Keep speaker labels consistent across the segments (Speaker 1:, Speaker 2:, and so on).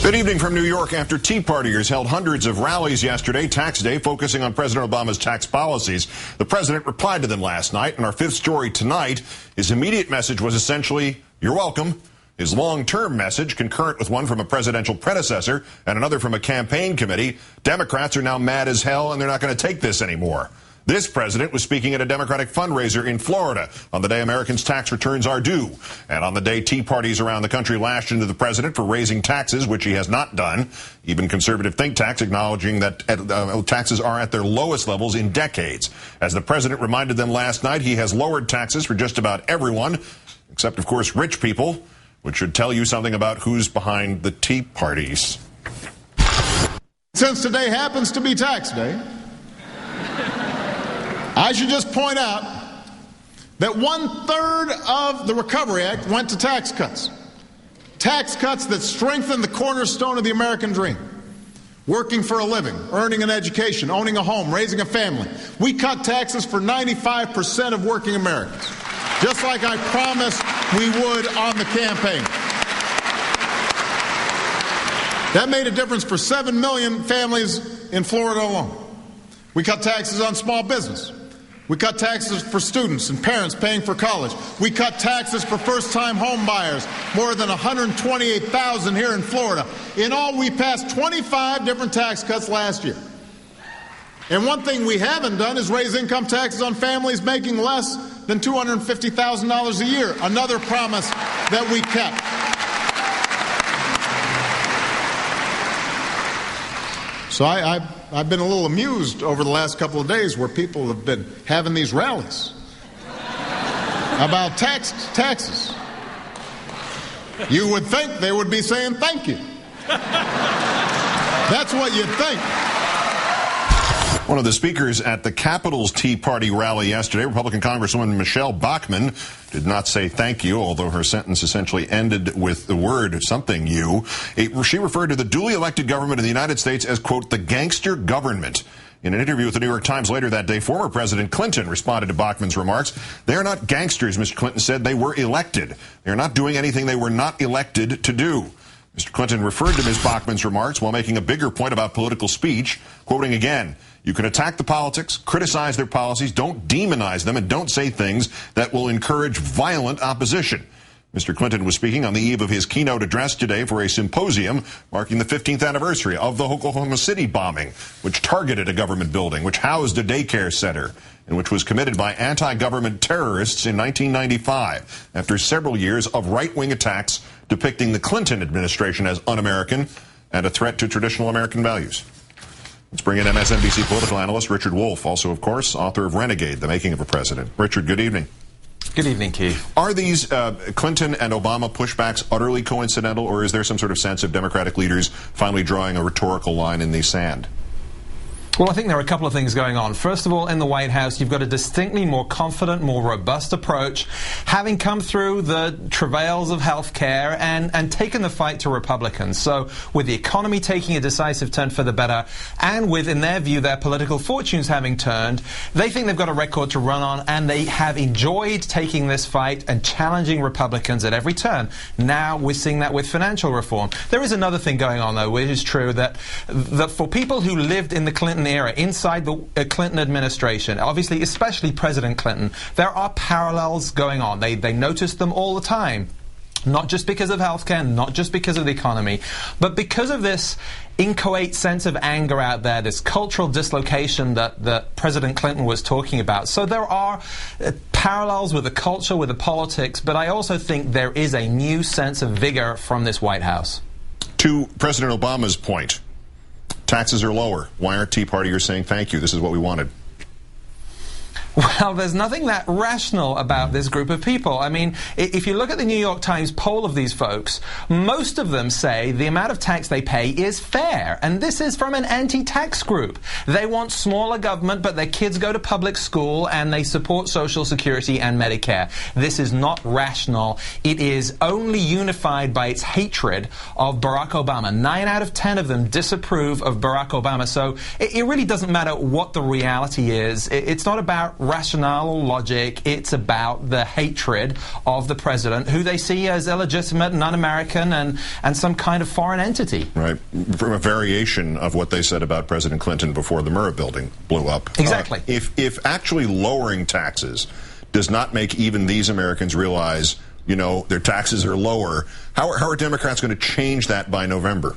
Speaker 1: Good evening from New York. After Tea Partiers held hundreds of rallies yesterday, Tax Day, focusing on President Obama's tax policies, the president replied to them last night. And our fifth story tonight, his immediate message was essentially, "You're welcome." His long-term message, concurrent with one from a presidential predecessor and another from a campaign committee, Democrats are now mad as hell and they're not going to take this anymore. This president was speaking at a Democratic fundraiser in Florida on the day Americans' tax returns are due, and on the day Tea Parties around the country lashed into the president for raising taxes, which he has not done. Even conservative think tanks acknowledging that taxes are at their lowest levels in decades. As the president reminded them last night, he has lowered taxes for just about everyone, except, of course, rich people, which should tell you something about who's behind the Tea Parties.
Speaker 2: Since today happens to be tax day, I should just point out that 1/3 of the Recovery Act went to tax cuts. Tax cuts that strengthen the cornerstone of the American dream. Working for a living, earning an education, owning a home, raising a family. We cut taxes for 95% of working Americans, just like I promised we would on the campaign. That made a difference for 7 million families in Florida alone. We cut taxes on small business. We cut taxes for students and parents paying for college. We cut taxes for first-time home buyers, more than 128,000 here in Florida. In all, we passed 25 different tax cuts last year. And one thing we haven't done is raise income taxes on families making less than $250,000 a year, another promise that we kept. So I've been a little amused over the last couple of days where people have been having these rallies about taxes. You would think they would be saying thank you. That's what you'd think.
Speaker 1: One of the speakers at the Capitol's Tea Party rally yesterday, Republican Congresswoman Michelle Bachmann, did not say thank you, although her sentence essentially ended with the word something you. She referred to the duly elected government of the United States as, quote, the gangster government. In an interview with the New York Times later that day, former President Clinton responded to Bachmann's remarks. They are not gangsters, Mr. Clinton said. They were elected. They are not doing anything they were not elected to do. Mr. Clinton referred to Ms. Bachmann's remarks while making a bigger point about political speech, quoting again, "You can attack the politics, criticize their policies, don't demonize them, and don't say things that will encourage violent opposition." Mr. Clinton was speaking on the eve of his keynote address today for a symposium marking the 15th anniversary of the Oklahoma City bombing, which targeted a government building, which housed a daycare center, and which was committed by anti-government terrorists in 1995, after several years of right-wing attacks depicting the Clinton administration as un-American and a threat to traditional American values. Let's bring in MSNBC political analyst Richard Wolff, also, of course, author of Renegade, The Making of a President. Richard, good evening.
Speaker 3: Good evening, Keith.
Speaker 1: Are these Clinton and Obama pushbacks utterly coincidental, or is there some sort of sense of Democratic leaders finally drawing a rhetorical line in the sand?
Speaker 3: Well, I think there are a couple of things going on. First of all, in the White House, you've got a distinctly more confident, more robust approach, having come through the travails of health care and taken the fight to Republicans. So with the economy taking a decisive turn for the better, and with, in their view, their political fortunes having turned, they think they've got a record to run on, and they have enjoyed taking this fight and challenging Republicans at every turn. Now we're seeing that with financial reform. There is another thing going on, though, which is true, that for people who lived in the Clinton era, inside the Clinton administration, obviously, especially President Clinton, there are parallels going on. They notice them all the time. Not just because of healthcare, not just because of the economy, but because of this inchoate sense of anger out there, this cultural dislocation that President Clinton was talking about. So there are parallels with the culture, with the politics, but I also think there is a new sense of vigor from this White House.
Speaker 1: To President Obama's point, taxes are lower. Why aren't Tea Partiers saying thank you? This is what we wanted.
Speaker 3: Well, there's nothing that rational about this group of people. I mean, if you look at the New York Times poll of these folks, most of them say the amount of tax they pay is fair. And this is from an anti-tax group. They want smaller government, but their kids go to public school and they support Social Security and Medicare. This is not rational. It is only unified by its hatred of Barack Obama. 9 out of 10 of them disapprove of Barack Obama. So it really doesn't matter what the reality is. It's not about rationale or logic. It's about the hatred of the president, who they see as illegitimate and un-American and some kind of foreign entity.
Speaker 1: Right. From a variation of what they said about President Clinton before the Murrah building blew up.
Speaker 3: Exactly.
Speaker 1: If actually lowering taxes does not make even these Americans realize, you know, their taxes are lower, how are Democrats going to change that by November?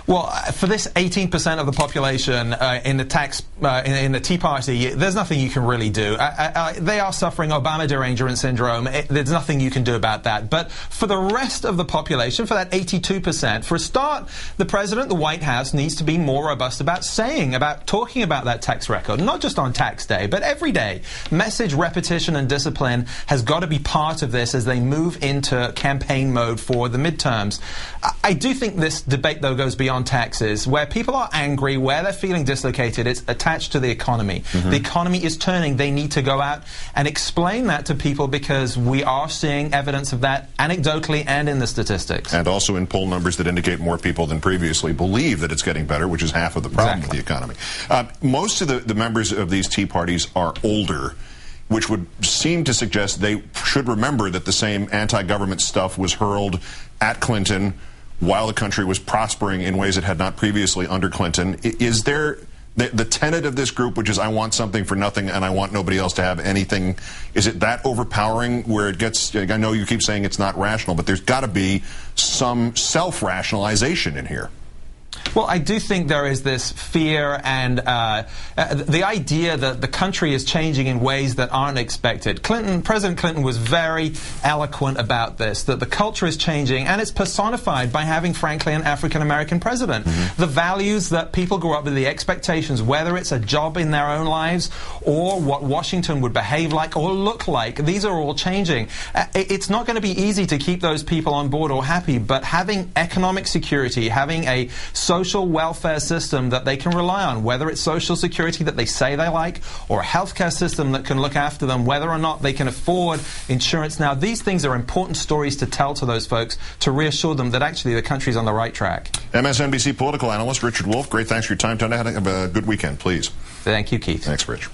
Speaker 3: Well, for this 18% of the population in the Tea Party, there's nothing you can really do. They are suffering Obama derangement syndrome. There's nothing you can do about that. But for the rest of the population, for that 82%, for a start, the president, the White House, needs to be more robust about talking about that tax record, not just on tax day, but every day. Message, repetition, and discipline has got to be part of this as they move into campaign mode for the midterms. I do think this debate, though, goes beyond taxes. Where people are angry, where they're feeling dislocated, it's attached to the economy. The economy is turning. They need to go out and explain that to people, because we are seeing evidence of that anecdotally and in the statistics. And
Speaker 1: also in poll numbers that indicate more people than previously believe that it's getting better, which is half of the problem with the economy. Most of the members of these Tea Parties are older, which would seem to suggest they should remember that the same anti-government stuff was hurled at Clinton while the country was prospering in ways it had not previously under Clinton. Is there the tenet of this group, which is I want something for nothing and I want nobody else to have anything, is it that overpowering where it gets, I know you keep saying it's not rational, but there's got to be some self-rationalization in here?
Speaker 3: Well, I do think there is this fear and the idea that the country is changing in ways that aren't expected. President Clinton was very eloquent about this, that the culture is changing, and it's personified by having, frankly, an African-American president. The values that people grew up with, the expectations, whether it's a job in their own lives or what Washington would behave like or look like, these are all changing. It's not going to be easy to keep those people on board or happy, but having economic security, having a social welfare system that they can rely on, whether it's Social Security that they say they like, or a healthcare system that can look after them, whether or not they can afford insurance. Now, these things are important stories to tell to those folks to reassure them that actually the country's on the right track.
Speaker 1: MSNBC political analyst Richard Wolff, great thanks for your time tonight. Have a good weekend, please.
Speaker 3: Thank you, Keith.
Speaker 1: Thanks, Rich.